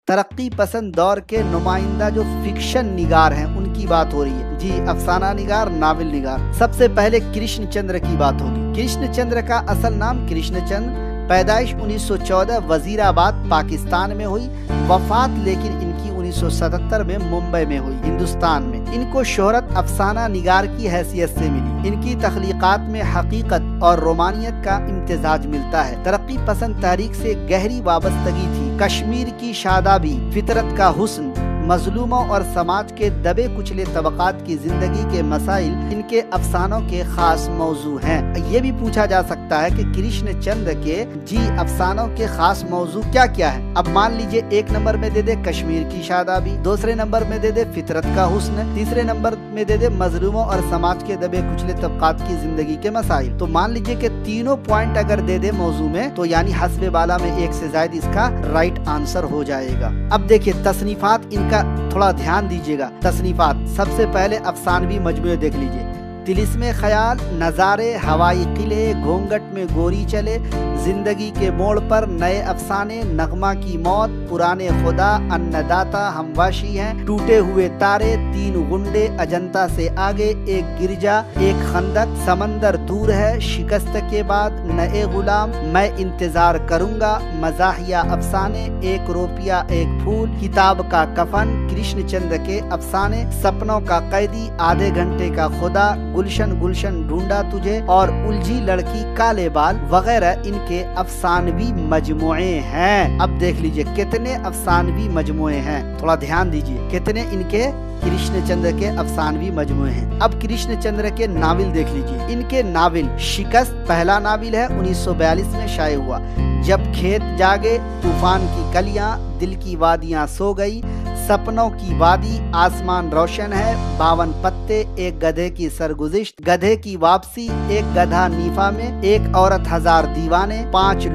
तरक्की पसंद दौर के नुमाइंदा जो फिक्शन निगार हैं उनकी बात हो रही है जी, अफसाना निगार, नावल निगार। सबसे पहले कृष्णचंद्र की बात होगी। कृष्णचंद्र का असल नाम कृष्णचंद्र, पैदाइश 1914 वजीराबाद पाकिस्तान में हुई, वफात लेकिन इनकी 1977 में मुंबई में हुई, हिंदुस्तान में। इनको शोहरत अफसाना निगार की हैसियत से मिली। इनकी तख्लीकात में हकीकत और रोमानियत का इम्तिजाज मिलता है। तरक्की पसंद तहरीक से गहरी वाबस्तगी थी। कश्मीर की शादाबी, फितरत का हुस्न, मजलूमों और समाज के दबे कुचले तबकात की जिंदगी के मसाइल इनके अफसानों के खास मौजू हैं। ये भी पूछा जा सकता है कि कृष्णचंद्र के अफसानों के खास मौजू क्या क्या है। अब मान लीजिए, एक नंबर में दे दे कश्मीर की शादाबी, दूसरे नंबर में दे दे फितरत का हुस्न, तीसरे नंबर में दे दे मजलूमों और समाज के दबे कुचले तबकात की जिंदगी के मसाइल। तो मान लीजिए कि तीनों पॉइंट अगर दे दे मौजू में, तो यानी हस्बे बाला में एक से ज्यादा इसका राइट आंसर हो जाएगा। अब देखिए तसनीफात इनका थोड़ा ध्यान दीजिएगा। तसनीफात, सबसे पहले अफसानवी मजमूए देख लीजिए। तिलिस्मे ख्याल, नज़ारे, हवाई किले, घोंघट में गोरी चले, जिंदगी के मोड़ पर नए अफसाने, नगमा की मौत, पुराने खुदा, अन्नदाता, हमवाशी हैं, टूटे हुए तारे, तीन गुंडे, अजंता से आगे, एक गिरजा, एक खंदक, समंदर दूर है, शिकस्त के बाद, नए गुलाम, मैं इंतजार करूंगा, मजाहिया अफसाने, एक रुपया एक फूल, किताब का कफन, कृष्णचंद्र के अफसाने, सपनों का कैदी, आधे घंटे का खुदा, गुलशन गुलशन ढूंढा तुझे और उलझी लड़की, काले बाल वगैरह इनके अफसानवी मजमुए हैं। अब देख लीजिए कितने अफसानवी मजमुए हैं, थोड़ा ध्यान दीजिए कितने इनके कृष्णचंद्र के अफसानवी मजमुए हैं। अब कृष्णचंद्र के नावल देख लीजिए। इनके नावल शिकस्त पहला नावल है, 1942 में शाये हुआ। जब खेत जागे, तूफान की कलियां, दिल की वादियां सो गई, सपनों की वादी, आसमान रोशन है, 52 पत्ते, एक गधे की सरगुजिश्त, गधे की वापसी, एक गधा नीफा में, एक औरत हजार दीवाने, 5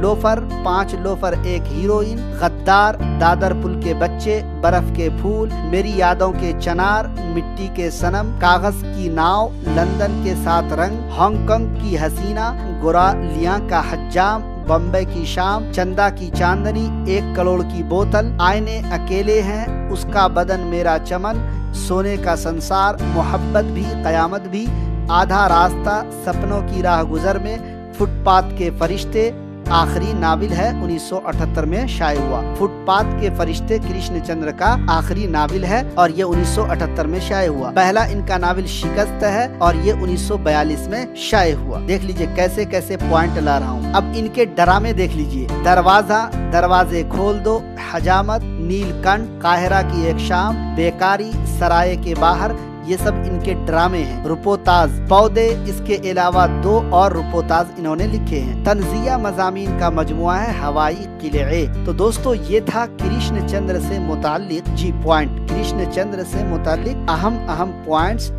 लोफर एक हीरोइन, गद्दार, दादर पुल के बच्चे, बर्फ के फूल, मेरी यादों के चनार, मिट्टी के सनम, कागज की नाव, लंदन के 7 रंग, हांगकांग की हसीना, गोरालियां का हज्जाम, बम्बई की शाम, चंदा की चांदनी, 1 करोड़ की बोतल, आईने अकेले हैं, उसका बदन मेरा चमन, सोने का संसार, मोहब्बत भी कयामत भी, आधा रास्ता, सपनों की राह गुजर में, फुटपाथ के फरिश्ते, आखिरी नावल है, 1978 में शाये हुआ। फुटपाथ के फरिश्ते कृष्णचंद्र का आखिरी नावल है और ये 1978 में शाये हुआ। पहला इनका नावल शिकस्त है और ये 1942 में शाये हुआ। देख लीजिए कैसे कैसे पॉइंट ला रहा हूँ। अब इनके ड्रामे देख लीजिए। दरवाजा, दरवाजे खोल दो, हजामत, नीलकंठ, काहिरा की एक शाम, बेकारी, सराय के बाहर, ये सब इनके ड्रामे हैं। रुपोताज, पौधे, इसके अलावा 2 और रुपोताज इन्होंने लिखे हैं। तंजिया मजामीन का मजमुआ है हवाई किले। तो दोस्तों ये था कृष्णचंद्र से मुताल्लिक पॉइंट, कृष्णचंद्र से मुताल्लिक अहम पॉइंट्स